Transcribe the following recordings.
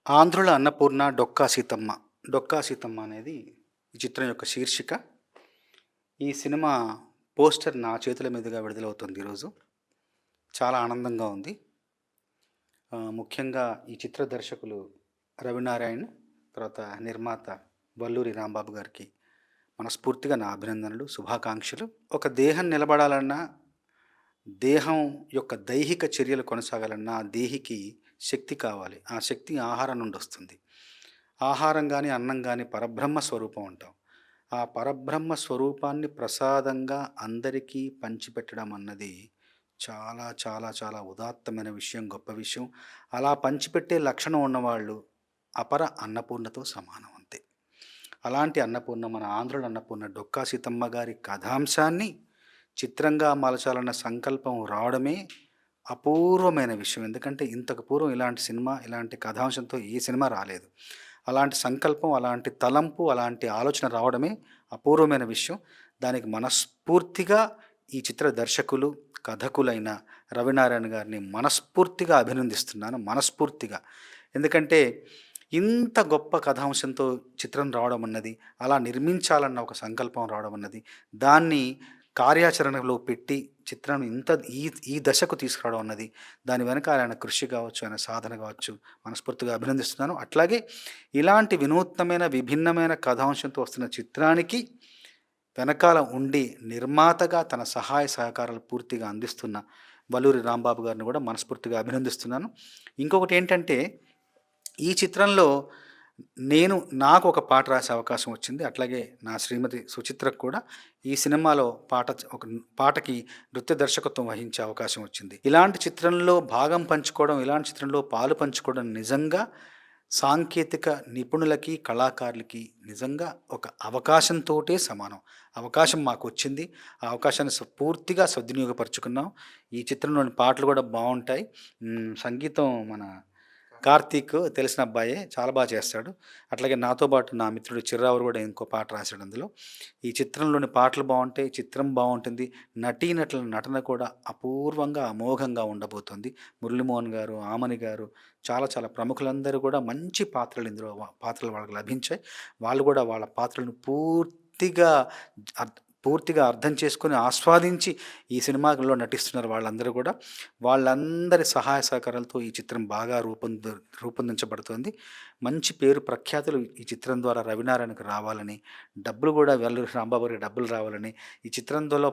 ఆంధ్రుల అన్నపూర్ణ డొక్కా సీతమ్మ. 'డొక్కా సీతమ్మ' అనేది ఈ చిత్రం యొక్క శీర్షిక. ఈ సినిమా పోస్టర్ నా చేతుల మీదుగా విడుదలవుతుంది ఈరోజు. చాలా ఆనందంగా ఉంది. ముఖ్యంగా ఈ చిత్ర దర్శకులు రవినారాయణ్, తర్వాత నిర్మాత వల్లూరి రాంబాబు గారికి మనస్ఫూర్తిగా నా అభినందనలు, శుభాకాంక్షలు. ఒక దేహం నిలబడాలన్నా, దేహం యొక్క దైహిక చర్యలు కొనసాగాలన్నా ఆ దేహికి శక్తి కావాలి. ఆ శక్తి ఆహారం నుండి వస్తుంది. ఆహారం కానీ, అన్నం కానీ పరబ్రహ్మ స్వరూపం అంటాం. ఆ పరబ్రహ్మ స్వరూపాన్ని ప్రసాదంగా అందరికీ పంచిపెట్టడం అన్నది చాలా చాలా చాలా ఉదాత్తమైన విషయం, గొప్ప విషయం. అలా పంచిపెట్టే లక్షణం ఉన్నవాళ్ళు అపర అన్నపూర్ణతో సమానం అంతే. అలాంటి అన్నపూర్ణ, మన ఆంధ్రుల అన్నపూర్ణ డొక్కా సీతమ్మ గారి కథాంశాన్ని చిత్రంగా మలచాలన్న సంకల్పం రావడమే అపూర్వమైన విషయం. ఎందుకంటే ఇంతకు పూర్వం ఇలాంటి సినిమా, ఇలాంటి కథాంశంతో ఏ సినిమా రాలేదు. అలాంటి సంకల్పం, అలాంటి తలంపు, అలాంటి ఆలోచన రావడమే అపూర్వమైన విషయం. దానికి మనస్ఫూర్తిగా ఈ చిత్ర దర్శకులు, కథకులైన రవినారాయణ గారిని మనస్ఫూర్తిగా అభినందిస్తున్నాను. మనస్ఫూర్తిగా. ఎందుకంటే ఇంత గొప్ప కథాంశంతో చిత్రం రావడం అన్నది, అలా నిర్మించాలన్న ఒక సంకల్పం రావడం అన్నది, దాన్ని కార్యాచరణలో పెట్టి చిత్రం ఇంత ఈ ఈ దశకు తీసుకురావడం అన్నది, దాని వెనక ఆయన కృషి కావచ్చు, ఆయన సాధన కావచ్చు, మనస్ఫూర్తిగా అభినందిస్తున్నాను. అట్లాగే ఇలాంటి వినూత్నమైన, విభిన్నమైన కథాంశంతో వస్తున్న చిత్రానికి వెనకాల ఉండి నిర్మాతగా తన సహాయ సహకారాలు పూర్తిగా అందిస్తున్న వల్లూరి రాంబాబు గారిని కూడా మనస్ఫూర్తిగా అభినందిస్తున్నాను. ఇంకొకటి ఏంటంటే, ఈ చిత్రంలో నాకు ఒక పాట రాసే అవకాశం వచ్చింది. అట్లాగే నా శ్రీమతి సుచిత్రకు కూడా ఈ సినిమాలో ఒక పాటకి నృత్య దర్శకత్వం వహించే అవకాశం వచ్చింది. ఇలాంటి చిత్రంలో భాగం పంచుకోవడం, ఇలాంటి చిత్రంలో పాలు పంచుకోవడం నిజంగా సాంకేతిక నిపుణులకి, కళాకారులకి నిజంగా ఒక అవకాశంతోటే సమానం. అవకాశం మాకు వచ్చింది. ఆ అవకాశాన్ని పూర్తిగా సద్వినియోగపరుచుకున్నాం. ఈ చిత్రంలోని పాటలు కూడా బాగుంటాయి. సంగీతం మన కార్తీక్ తెలిసిన అబ్బాయే, చాలా బాగా చేస్తాడు. అట్లాగే నాతో పాటు నా మిత్రుడు చిర్రావూరు కూడా ఇంకో పాట రాశాడు అందులో. ఈ చిత్రంలోని పాటలు బాగుంటాయి, చిత్రం బాగుంటుంది. నటీనటుల నటన కూడా అపూర్వంగా, అమోఘంగా ఉండబోతుంది. మురళీమోహన్ గారు, ఆమని గారు, చాలా చాలా ప్రముఖులందరూ కూడా మంచి పాత్రలు ఇందులో వాళ్ళకి లభించాయి. వాళ్ళు కూడా వాళ్ళ పాత్రలను పూర్తిగా అర్థం చేసుకొని, ఆస్వాదించి ఈ సినిమాలో నటిస్తున్నారు వాళ్ళందరూ కూడా. వాళ్ళందరి సహాయ సహకారాలతో ఈ చిత్రం బాగా రూపొందించబడుతుంది. మంచి పేరు ప్రఖ్యాతులు ఈ చిత్రం ద్వారా రవినారాయణకు రావాలని, డబ్బులు కూడా వల్లూరి రాంబాబు గారికి డబ్బులు రావాలని, ఈ చిత్రంలో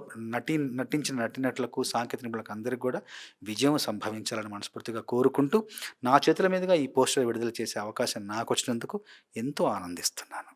నటించిన నటీనటులకు, సాంకేతిక నిపుణులకు అందరికీ కూడా విజయం సంభవించాలని మనస్ఫూర్తిగా కోరుకుంటూ, నా చేతుల మీదుగా ఈ పోస్టర్ విడుదల చేసే అవకాశం నాకు వచ్చినందుకు ఎంతో ఆనందిస్తున్నాను.